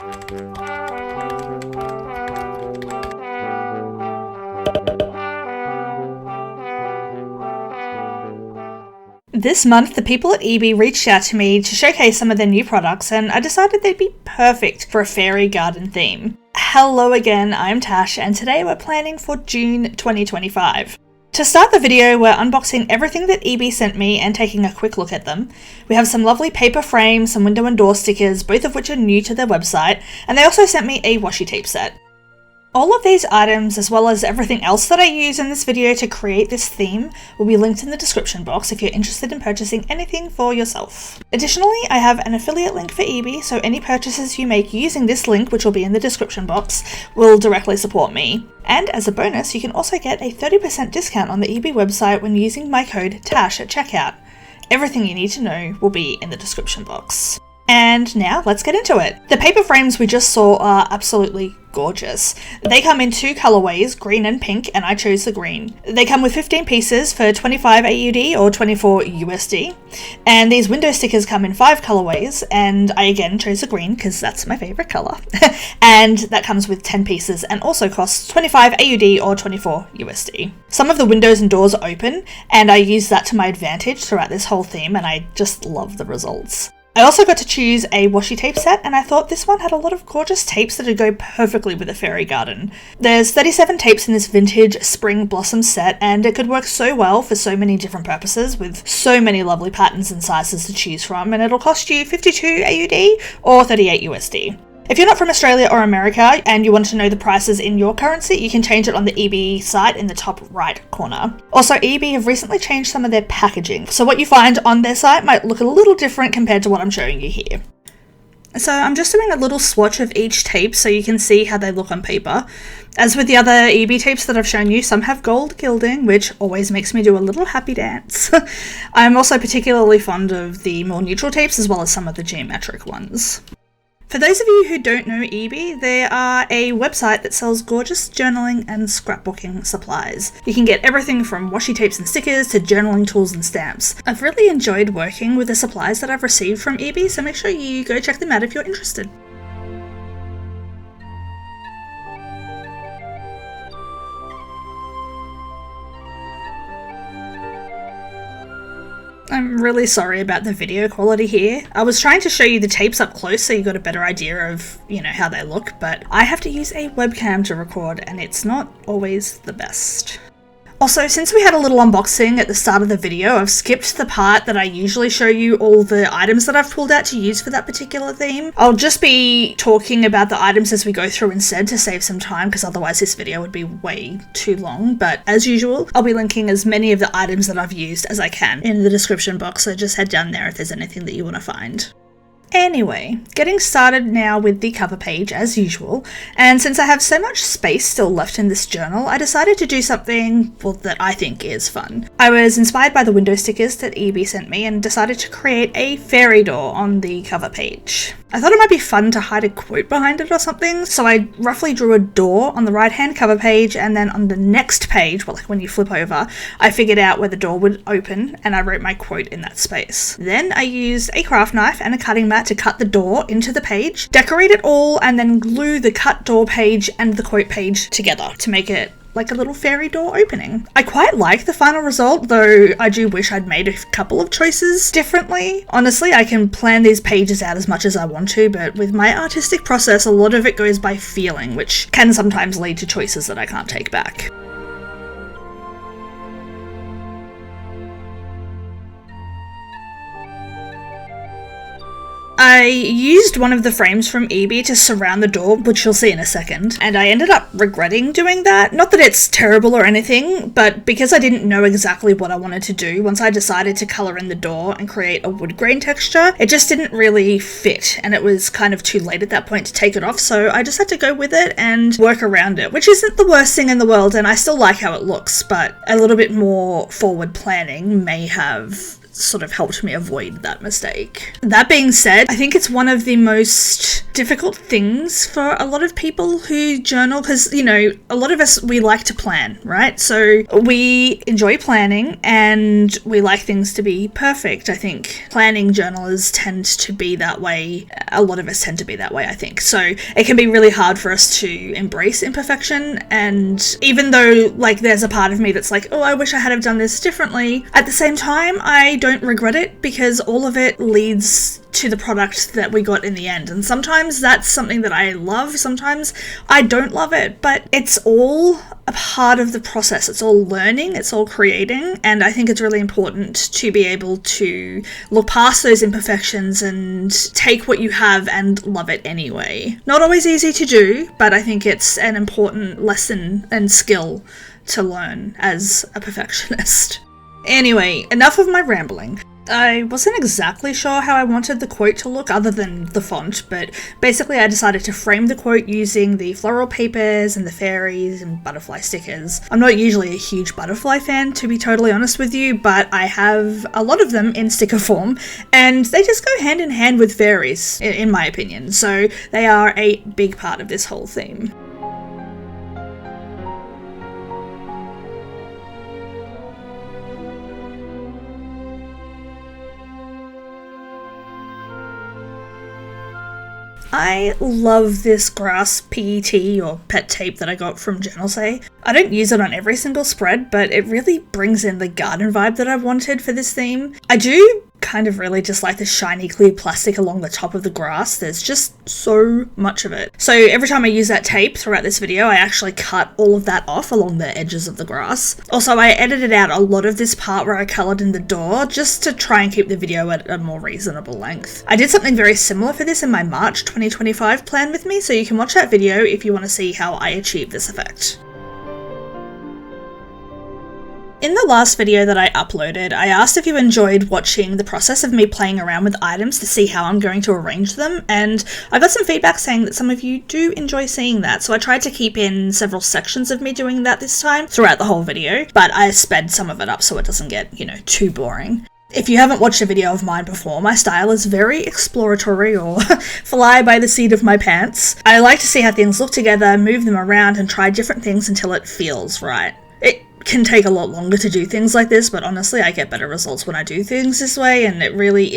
This month, the people at Ieebee reached out to me to showcase some of their new products, and I decided they'd be perfect for a fairy garden theme. Hello again, I'm Tash, and today we're planning for June 2025. To start the video, we're unboxing everything that Ieebee sent me and taking a quick look at them. We have some lovely paper frames, some window and door stickers, both of which are new to their website, and they also sent me a washi tape set. All of these items, as well as everything else that I use in this video to create this theme, will be linked in the description box if you're interested in purchasing anything for yourself. Additionally, I have an affiliate link for Ieebee, so any purchases you make using this link, which will be in the description box, will directly support me. And as a bonus, you can also get a 30% discount on the Ieebee website when using my code TASH at checkout. Everything you need to know will be in the description box. And now let's get into it. The paper frames we just saw are absolutely gorgeous. They come in two colorways, green and pink, and I chose the green. They come with 15 pieces for 25 AUD or 24 USD. And these window stickers come in 5 colorways, and I again chose the green because that's my favorite color. And that comes with 10 pieces and also costs 25 AUD or 24 USD. Some of the windows and doors are open, and I used that to my advantage throughout this whole theme, and I just love the results. I also got to choose a washi tape set, and I thought this one had a lot of gorgeous tapes that would go perfectly with a fairy garden. There's 37 tapes in this vintage spring blossom set, and it could work so well for so many different purposes with so many lovely patterns and sizes to choose from, and it'll cost you 52 AUD or 38 USD. If you're not from Australia or America and you want to know the prices in your currency, you can change it on the Ieebee site in the top right corner. Also, Ieebee have recently changed some of their packaging, so what you find on their site might look a little different compared to what I'm showing you here. So I'm just doing a little swatch of each tape so you can see how they look on paper. As with the other Ieebee tapes that I've shown you, some have gold gilding, which always makes me do a little happy dance. I'm also particularly fond of the more neutral tapes as well as some of the geometric ones. For those of you who don't know Ieebee, they are a website that sells gorgeous journaling and scrapbooking supplies. You can get everything from washi tapes and stickers to journaling tools and stamps. I've really enjoyed working with the supplies that I've received from Ieebee, so make sure you go check them out if you're interested. I'm really sorry about the video quality here. I was trying to show you the tapes up close so you got a better idea of, how they look, but I have to use a webcam to record and it's not always the best. Also, since we had a little unboxing at the start of the video, I've skipped the part that I usually show you all the items that I've pulled out to use for that particular theme. I'll just be talking about the items as we go through instead to save some time, because otherwise this video would be way too long. But as usual, I'll be linking as many of the items that I've used as I can in the description box, so just head down there if there's anything that you want to find. Anyway, getting started now with the cover page as usual, and since I have so much space still left in this journal, I decided to do something, that I think is fun. I was inspired by the window stickers that Ieebee sent me and decided to create a fairy door on the cover page. I thought it might be fun to hide a quote behind it or something, so I roughly drew a door on the right hand cover page, and then on the next page, like when you flip over, I figured out where the door would open and I wrote my quote in that space. Then I used a craft knife and a cutting mat to cut the door into the page, decorate it all, and then glue the cut door page and the quote page together to make it like a little fairy door opening. I quite like the final result, though I do wish I'd made a couple of choices differently. Honestly, I can plan these pages out as much as I want to, but with my artistic process, a lot of it goes by feeling, which can sometimes lead to choices that I can't take back. I used one of the frames from Ieebee to surround the door, which you'll see in a second, and I ended up regretting doing that. Not that it's terrible or anything, but because I didn't know exactly what I wanted to do, once I decided to colour in the door and create a wood grain texture, it just didn't really fit, and it was kind of too late at that point to take it off, so I just had to go with it and work around it, which isn't the worst thing in the world, and I still like how it looks, but a little bit more forward planning may have sort of helped me avoid that mistake. That being said, I think it's one of the most difficult things for a lot of people who journal, because, you know, a lot of us, we like to plan, right? So we enjoy planning and we like things to be perfect. I think planning journalers tend to be that way. A lot of us tend to be that way, I think. So it can be really hard for us to embrace imperfection, and even though like there's a part of me that's like, oh, I wish I had have done this differently, at the same time I don't regret it, because all of it leads to the product that we got in the end. And sometimes that's something that I love, sometimes I don't love it, but it's all a part of the process. It's all learning, it's all creating, and I think it's really important to be able to look past those imperfections and take what you have and love it anyway. Not always easy to do, but I think it's an important lesson and skill to learn as a perfectionist. Anyway, enough of my rambling. I wasn't exactly sure how I wanted the quote to look other than the font, but basically I decided to frame the quote using the floral papers and the fairies and butterfly stickers. I'm not usually a huge butterfly fan, to be totally honest with you, but I have a lot of them in sticker form, and they just go hand in hand with fairies, in my opinion, so they are a big part of this whole theme. I love this grass PET or pet tape that I got from Journal Say. I don't use it on every single spread, but it really brings in the garden vibe that I wanted for this theme. I do kind of really just like the shiny clear plastic along the top of the grass. There's just so much of it. So every time I use that tape throughout this video, I actually cut all of that off along the edges of the grass. Also, I edited out a lot of this part where I coloured in the door just to try and keep the video at a more reasonable length. I did something very similar for this in my March 2025 plan with me, so you can watch that video if you want to see how I achieved this effect. In the last video that I uploaded, I asked if you enjoyed watching the process of me playing around with items to see how I'm going to arrange them, and I got some feedback saying that some of you do enjoy seeing that, so I tried to keep in several sections of me doing that this time throughout the whole video, but I sped some of it up so it doesn't get, you know, too boring. If you haven't watched a video of mine before, my style is very exploratory, or fly by the seat of my pants. I like to see how things look together, move them around, and try different things until it feels right. It can take a lot longer to do things like this, but honestly I get better results when I do things this way, and it's really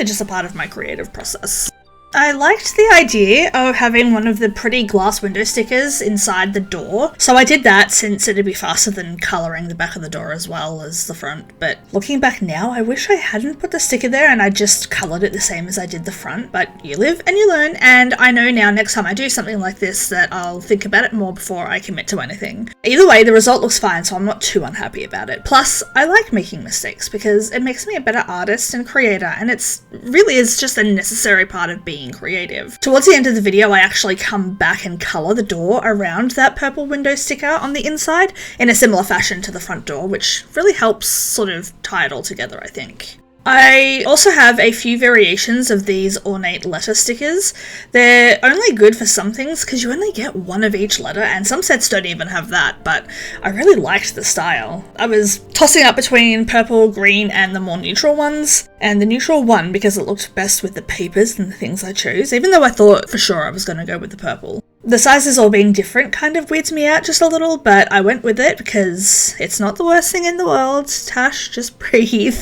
just a part of my creative process. I liked the idea of having one of the pretty glass window stickers inside the door, so I did that since it'd be faster than colouring the back of the door as well as the front, but looking back now, I wish I hadn't put the sticker there and I just coloured it the same as I did the front, but you live and you learn, and I know now next time I do something like this that I'll think about it more before I commit to anything. Either way, the result looks fine, so I'm not too unhappy about it. Plus, I like making mistakes because it makes me a better artist and creator, and it's really is just a necessary part of being creative. Towards the end of the video, I actually come back and colour the door around that purple window sticker on the inside in a similar fashion to the front door, which really helps sort of tie it all together, I think. I also have a few variations of these ornate letter stickers. They're only good for some things because you only get one of each letter, and some sets don't even have that, but I really liked the style. I was tossing up between purple, green, and the more neutral ones, and the neutral won because it looked best with the papers and the things I chose, even though I thought for sure I was going to go with the purple. The sizes all being different kind of weirds me out just a little, but I went with it because it's not the worst thing in the world. Tash, just breathe.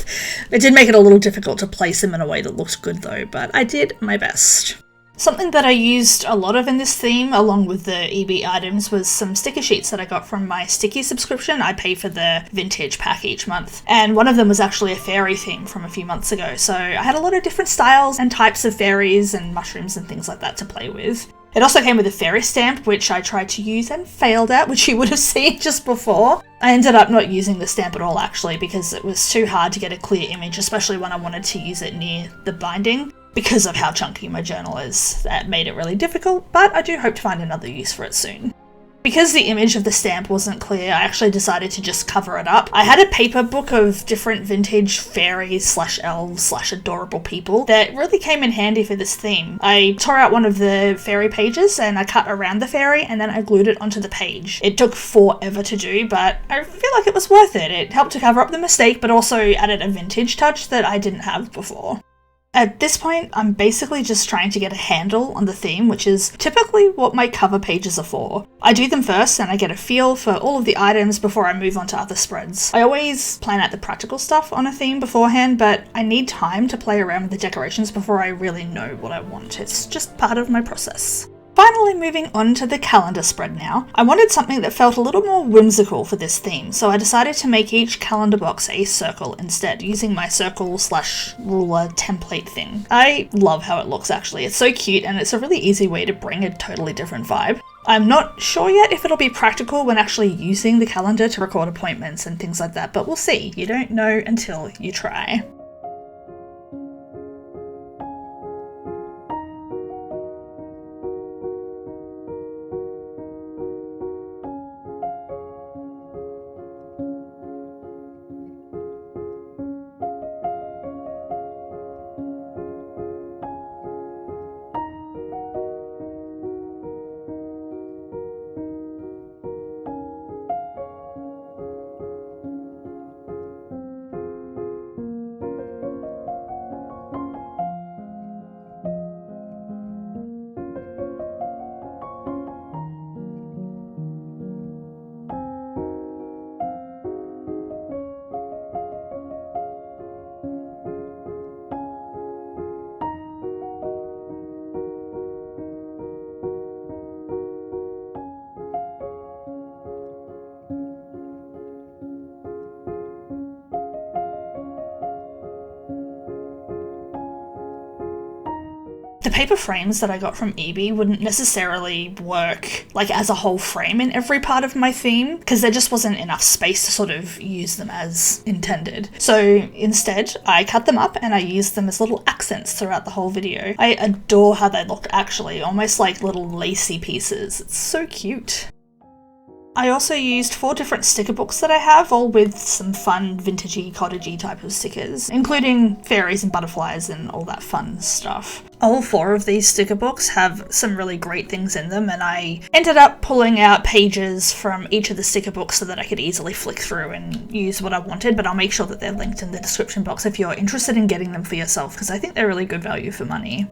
It did make it a little difficult to place them in a way that looked good though, but I did my best. Something that I used a lot of in this theme, along with the Ieebee items, was some sticker sheets that I got from my sticky subscription. I pay for the vintage pack each month, and one of them was actually a fairy theme from a few months ago, so I had a lot of different styles and types of fairies and mushrooms and things like that to play with. It also came with a fairy stamp, which I tried to use and failed at, which you would have seen just before. I ended up not using the stamp at all actually, because it was too hard to get a clear image, especially when I wanted to use it near the binding. Because of how chunky my journal is, that made it really difficult, but I do hope to find another use for it soon. Because the image of the stamp wasn't clear, I actually decided to just cover it up. I had a paper book of different vintage fairies / elves / adorable people that really came in handy for this theme. I tore out one of the fairy pages and I cut around the fairy and then I glued it onto the page. It took forever to do, but I feel like it was worth it. It helped to cover up the mistake, but also added a vintage touch that I didn't have before. At this point, I'm basically just trying to get a handle on the theme, which is typically what my cover pages are for. I do them first and I get a feel for all of the items before I move on to other spreads. I always plan out the practical stuff on a theme beforehand, but I need time to play around with the decorations before I really know what I want. It's just part of my process. Finally, moving on to the calendar spread now. I wanted something that felt a little more whimsical for this theme, so I decided to make each calendar box a circle instead, using my circle / ruler template thing. I love how it looks actually. It's so cute and it's a really easy way to bring a totally different vibe. I'm not sure yet if it'll be practical when actually using the calendar to record appointments and things like that, but we'll see. You don't know until you try. The paper frames that I got from Ieebee wouldn't necessarily work like as a whole frame in every part of my theme, because there just wasn't enough space to sort of use them as intended. So instead, I cut them up and I used them as little accents throughout the whole video. I adore how they look actually, almost like little lacy pieces. It's so cute. I also used 4 different sticker books that I have, all with some fun vintagey, cottagey type of stickers, including fairies and butterflies and all that fun stuff. All 4 of these sticker books have some really great things in them, and I ended up pulling out pages from each of the sticker books so that I could easily flick through and use what I wanted, but I'll make sure that they're linked in the description box if you're interested in getting them for yourself, because I think they're really good value for money.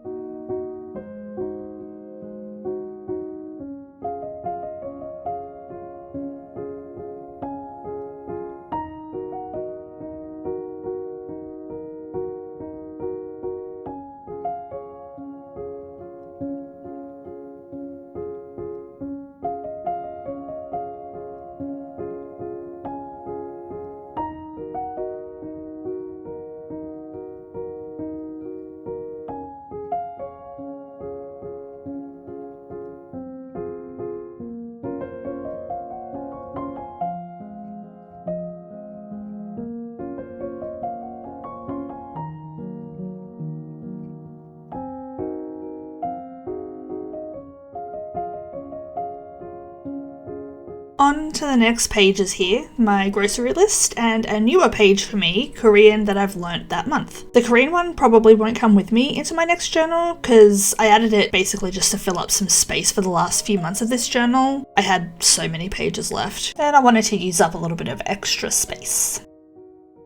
On to the next pages here, my grocery list, and a newer page for me, Korean that I've learnt that month. The Korean one probably won't come with me into my next journal, because I added it basically just to fill up some space for the last few months of this journal. I had so many pages left, and I wanted to use up a little bit of extra space.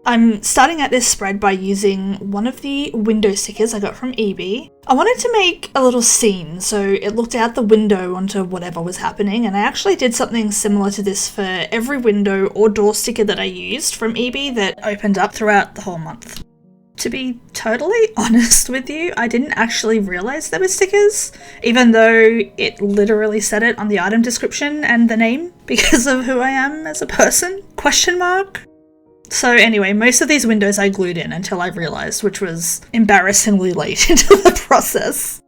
I'm starting out this spread by using one of the window stickers I got from Ieebee. I wanted to make a little scene, so it looked out the window onto whatever was happening, and I actually did something similar to this for every window or door sticker that I used from Ieebee that opened up throughout the whole month. To be totally honest with you, I didn't actually realise there were stickers, even though it literally said it on the item description and the name, because of who I am as a person? Question mark? So anyway, most of these windows I glued in until I realised, which was embarrassingly late into the process.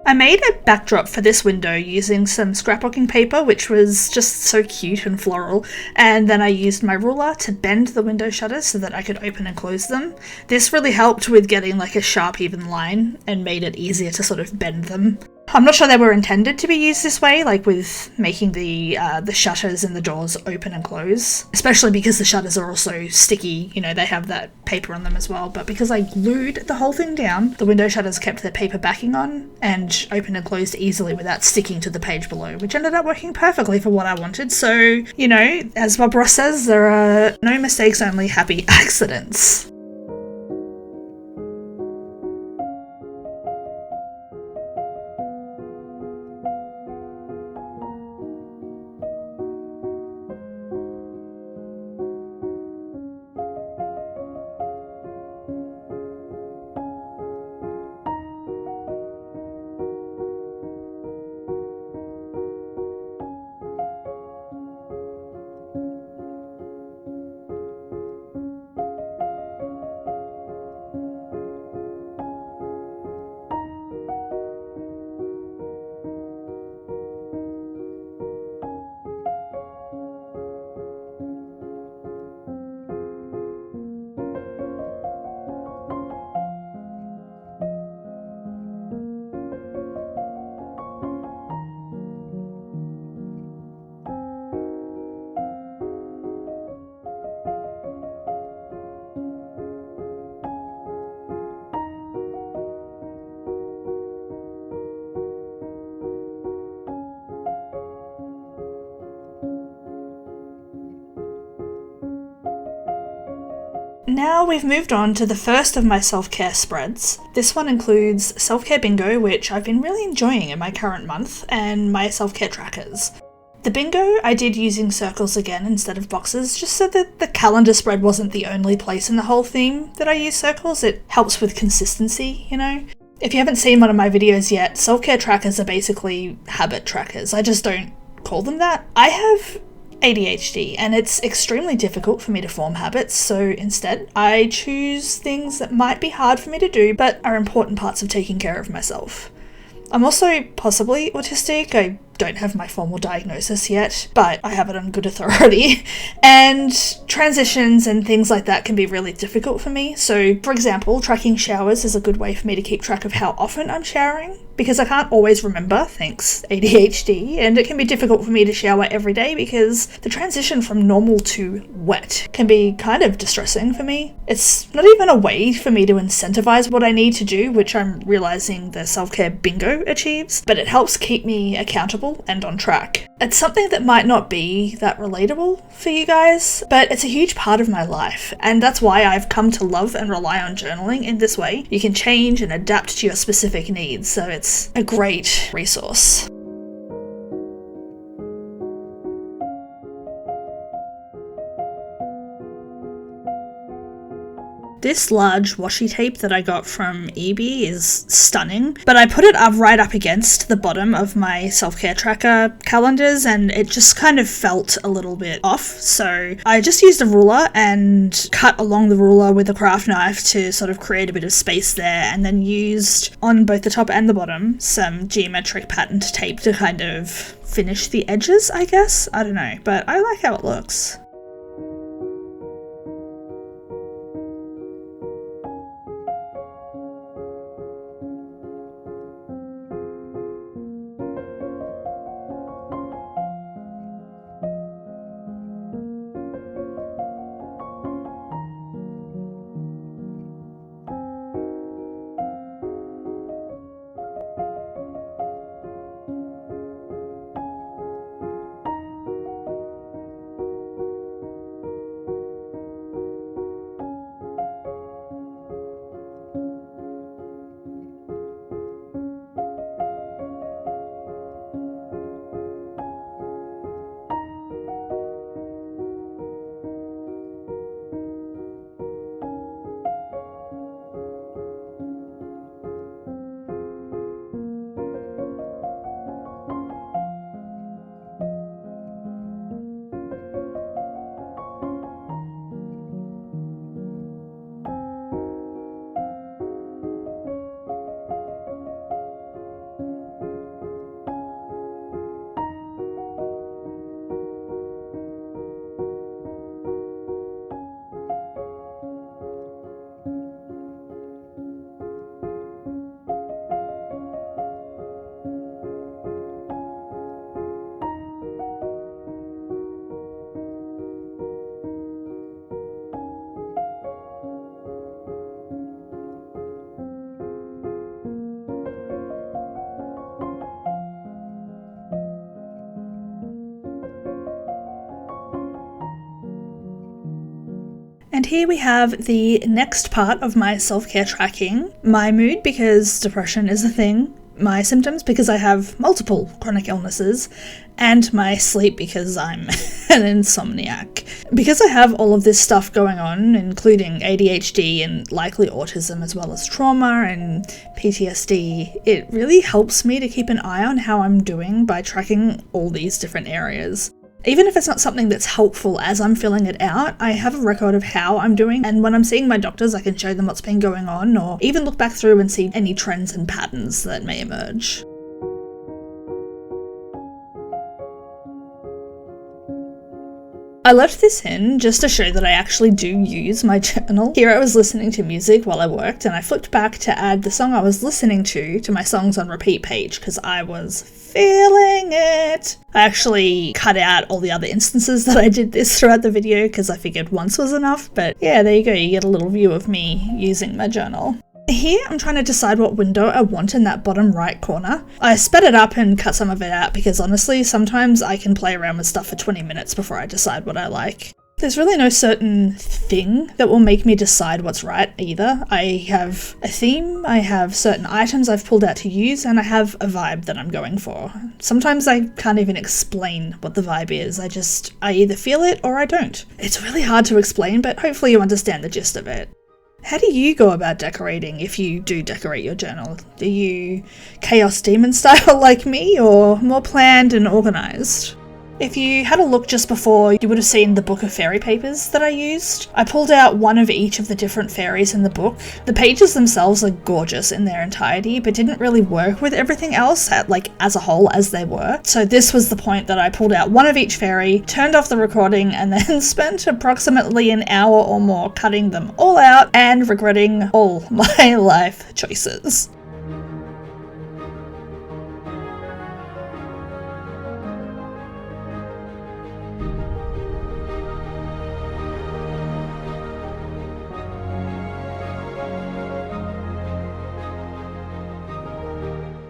I made a backdrop for this window using some scrapbooking paper, which was just so cute and floral, and then I used my ruler to bend the window shutters so that I could open and close them. This really helped with getting like a sharp even line and made it easier to sort of bend them. I'm not sure they were intended to be used this way, like with making the shutters and the doors open and close, especially because the shutters are also sticky, you know, they have that paper on them as well. But because I glued the whole thing down, the window shutters kept their paper backing on and opened and closed easily without sticking to the page below, which ended up working perfectly for what I wanted. So, you know, as Bob Ross says, there are no mistakes, only happy accidents. Now we've moved on to the first of my self-care spreads. This one includes self-care bingo, which I've been really enjoying in my current month, and my self-care trackers. The bingo I did using circles again instead of boxes, just so that the calendar spread wasn't the only place in the whole theme that I use circles. It helps with consistency, you know? If you haven't seen one of my videos yet, self-care trackers are basically habit trackers. I just don't call them that. I have ADHD and it's extremely difficult for me to form habits, so instead I choose things that might be hard for me to do but are important parts of taking care of myself. I'm also possibly autistic. I don't have my formal diagnosis yet, but I have it on good authority. And transitions and things like that can be really difficult for me. So, for example, tracking showers is a good way for me to keep track of how often I'm showering, because I can't always remember, thanks ADHD, and it can be difficult for me to shower every day because the transition from normal to wet can be kind of distressing for me. It's not even a way for me to incentivize what I need to do, which I'm realizing the self-care bingo achieves, but it helps keep me accountable and on track. It's something that might not be that relatable for you guys, but it's a huge part of my life, and that's why I've come to love and rely on journaling in this way. You can change and adapt to your specific needs, so it's a great resource. This large washi tape that I got from Ieebee is stunning, but I put it up right up against the bottom of my self-care tracker calendars and it just kind of felt a little bit off, so I just used a ruler and cut along the ruler with a craft knife to sort of create a bit of space there, and then used on both the top and the bottom some geometric patterned tape to kind of finish the edges, I guess. I don't know, but I like how it looks. And here we have the next part of my self-care tracking. My mood, because depression is a thing. My symptoms, because I have multiple chronic illnesses. And my sleep, because I'm an insomniac. Because I have all of this stuff going on, including ADHD and likely autism, as well as trauma and PTSD, it really helps me to keep an eye on how I'm doing by tracking all these different areas. Even if it's not something that's helpful as I'm filling it out, I have a record of how I'm doing, and when I'm seeing my doctors I can show them what's been going on, or even look back through and see any trends and patterns that may emerge. I left this in just to show that I actually do use my journal. Here I was listening to music while I worked, and I flipped back to add the song I was listening to my songs on repeat page because I was feeling it. I actually cut out all the other instances that I did this throughout the video because I figured once was enough, but yeah, there you go, you get a little view of me using my journal. Here, I'm trying to decide what window I want in that bottom right corner. I sped it up and cut some of it out because honestly, sometimes I can play around with stuff for 20 minutes before I decide what I like. There's really no certain thing that will make me decide what's right either. I have a theme, I have certain items I've pulled out to use, and I have a vibe that I'm going for. Sometimes I can't even explain what the vibe is, I either feel it or I don't. It's really hard to explain, but hopefully you understand the gist of it. How do you go about decorating if you do decorate your journal? Are you chaos demon style like me, or more planned and organised? If you had a look just before, you would have seen the book of fairy papers that I used. I pulled out one of each of the different fairies in the book. The pages themselves are gorgeous in their entirety, but didn't really work with everything else as a whole as they were. So this was the point that I pulled out one of each fairy, turned off the recording, and then spent approximately an hour or more cutting them all out and regretting all my life choices.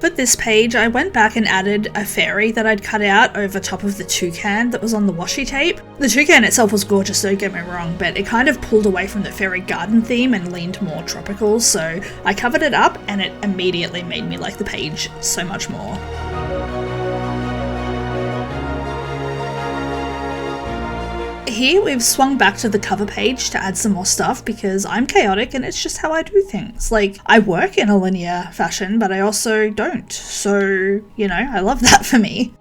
For this page, I went back and added a fairy that I'd cut out over top of the toucan that was on the washi tape. The toucan itself was gorgeous, don't get me wrong, but it kind of pulled away from the fairy garden theme and leaned more tropical, so I covered it up and it immediately made me like the page so much more. Here we've swung back to the cover page to add some more stuff because I'm chaotic and it's just how I do things. I work in a linear fashion, but I also don't. So, I love that for me.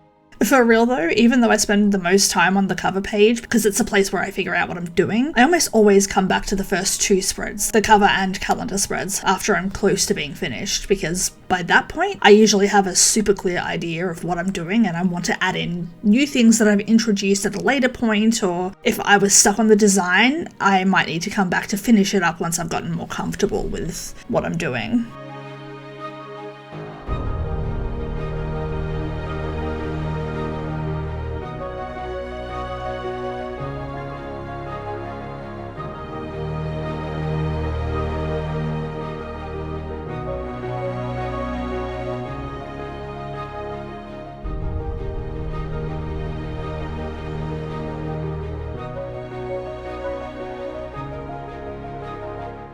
For real though, even though I spend the most time on the cover page because it's a place where I figure out what I'm doing, I almost always come back to the first two spreads, the cover and calendar spreads, after I'm close to being finished, because by that point I usually have a super clear idea of what I'm doing and I want to add in new things that I've introduced at a later point, or if I was stuck on the design, I might need to come back to finish it up once I've gotten more comfortable with what I'm doing.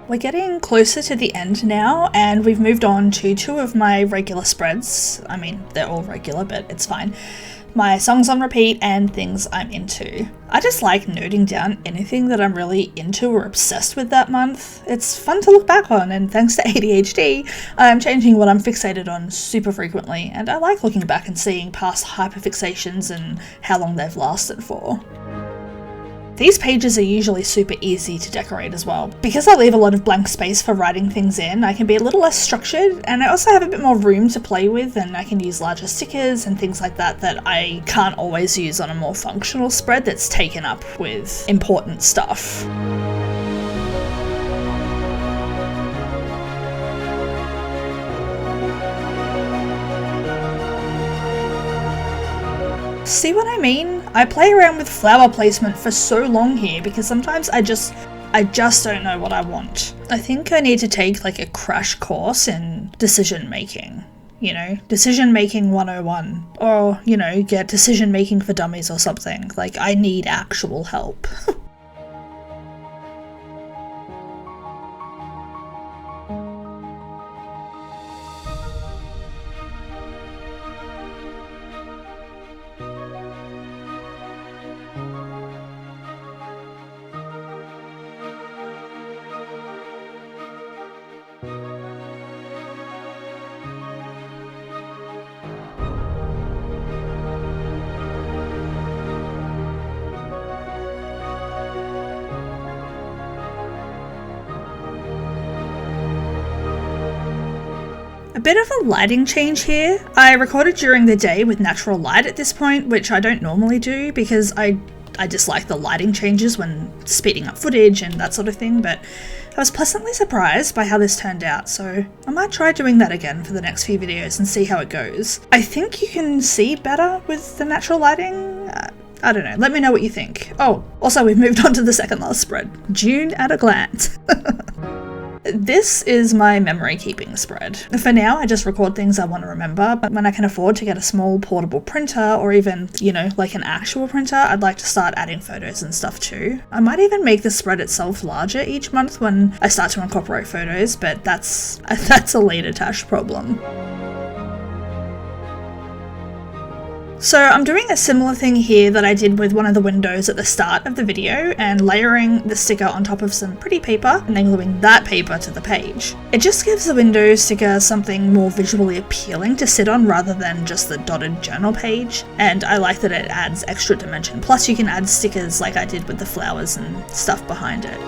We're getting closer to the end now, and we've moved on to two of my regular spreads. I mean, they're all regular, but it's fine. My songs on repeat and things I'm into. I just like noting down anything that I'm really into or obsessed with that month. It's fun to look back on, and thanks to ADHD, I'm changing what I'm fixated on super frequently, and I like looking back and seeing past hyperfixations and how long they've lasted for. These pages are usually super easy to decorate as well. Because I leave a lot of blank space for writing things in, I can be a little less structured, and I also have a bit more room to play with, and I can use larger stickers and things like that that I can't always use on a more functional spread that's taken up with important stuff. See what I mean? I play around with flower placement for so long here because sometimes I just don't know what I want. I think I need to take a crash course in decision making. Decision making 101, or, get decision making for dummies or something. I need actual help. A bit of a lighting change here. I recorded during the day with natural light at this point, which I don't normally do because I dislike the lighting changes when speeding up footage and that sort of thing, but I was pleasantly surprised by how this turned out, so I might try doing that again for the next few videos and see how it goes. I think you can see better with the natural lighting. I don't know, let me know what you think. Oh, also we've moved on to the second last spread, June at a glance. This is my memory keeping spread. For now, I just record things I want to remember, but when I can afford to get a small portable printer or even, you know, like an actual printer, I'd like to start adding photos and stuff too. I might even make the spread itself larger each month when I start to incorporate photos, but that's a later Tash problem. So I'm doing a similar thing here that I did with one of the windows at the start of the video and layering the sticker on top of some pretty paper and then gluing that paper to the page. It just gives the window sticker something more visually appealing to sit on rather than just the dotted journal page, and I like that it adds extra dimension. Plus you can add stickers like I did with the flowers and stuff behind it.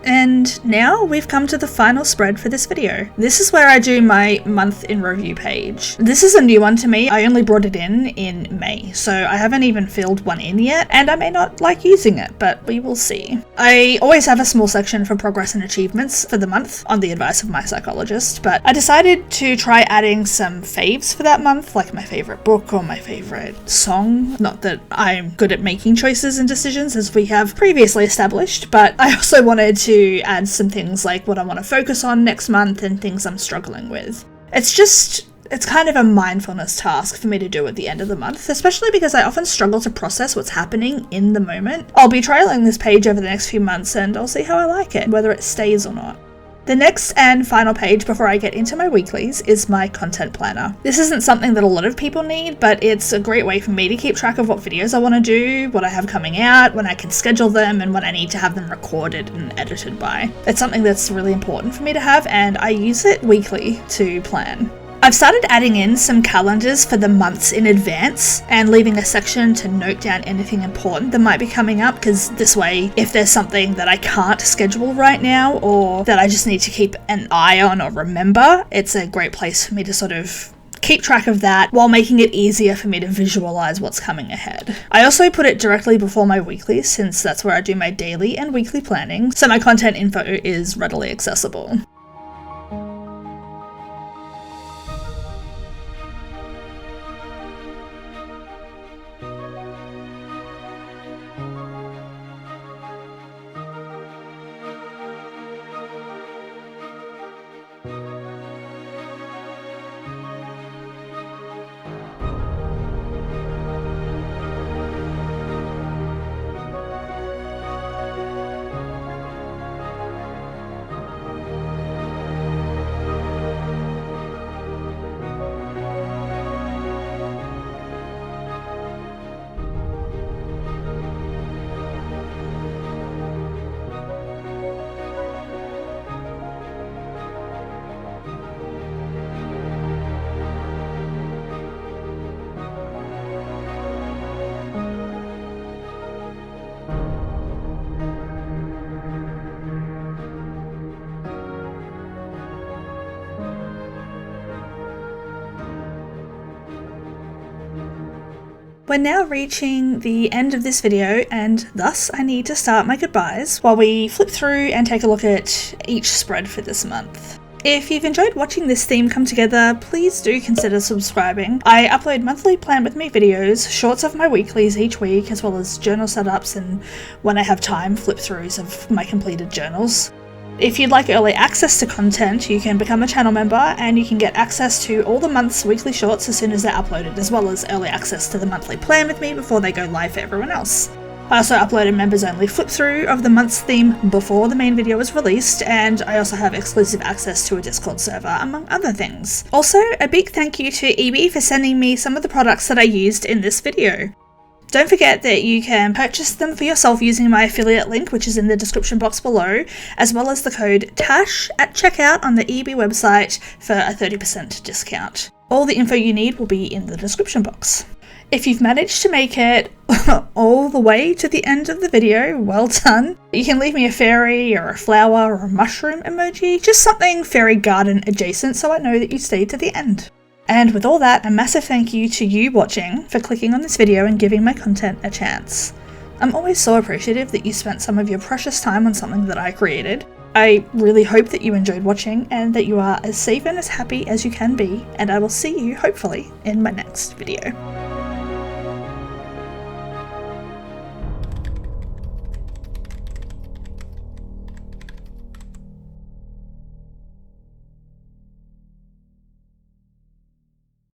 And now we've come to the final spread for this video. This is where I do my month in review page. This is a new one to me. I only brought it in May, so I haven't even filled one in yet, and I may not like using it, but we will see. I always have a small section for progress and achievements for the month on the advice of my psychologist, but I decided to try adding some faves for that month, like my favorite book or my favorite song. Not that I'm good at making choices and decisions as we have previously established, but I also wanted to add some things like what I want to focus on next month and things I'm struggling with. It's kind of a mindfulness task for me to do at the end of the month, especially because I often struggle to process what's happening in the moment. I'll be trialing this page over the next few months and I'll see how I like it, whether it stays or not. The next and final page before I get into my weeklies is my content planner. This isn't something that a lot of people need, but it's a great way for me to keep track of what videos I want to do, what I have coming out, when I can schedule them, and when I need to have them recorded and edited by. It's something that's really important for me to have, and I use it weekly to plan. I've started adding in some calendars for the months in advance and leaving a section to note down anything important that might be coming up, because this way, if there's something that I can't schedule right now or that I just need to keep an eye on or remember, it's a great place for me to sort of keep track of that while making it easier for me to visualize what's coming ahead. I also put it directly before my weekly, since that's where I do my daily and weekly planning, so my content info is readily accessible. We're now reaching the end of this video, and thus I need to start my goodbyes while we flip through and take a look at each spread for this month. If you've enjoyed watching this theme come together, please do consider subscribing. I upload monthly Plan With Me videos, shorts of my weeklies each week, as well as journal setups and, when I have time, flip-throughs of my completed journals. If you'd like early access to content, you can become a channel member and you can get access to all the month's weekly shorts as soon as they're uploaded, as well as early access to the monthly plan with me before they go live for everyone else. I also upload a members only flip through of the month's theme before the main video is released, and I also have exclusive access to a Discord server, among other things. Also, a big thank you to Ieebee for sending me some of the products that I used in this video. Don't forget that you can purchase them for yourself using my affiliate link, which is in the description box below, as well as the code TASH at checkout on the Ieebee website for a 30% discount. All the info you need will be in the description box. If you've managed to make it all the way to the end of the video, well done. You can leave me a fairy or a flower or a mushroom emoji, just something fairy garden adjacent so I know that you stayed to the end. And with all that, a massive thank you to you watching for clicking on this video and giving my content a chance. I'm always so appreciative that you spent some of your precious time on something that I created. I really hope that you enjoyed watching and that you are as safe and as happy as you can be, and I will see you hopefully in my next video.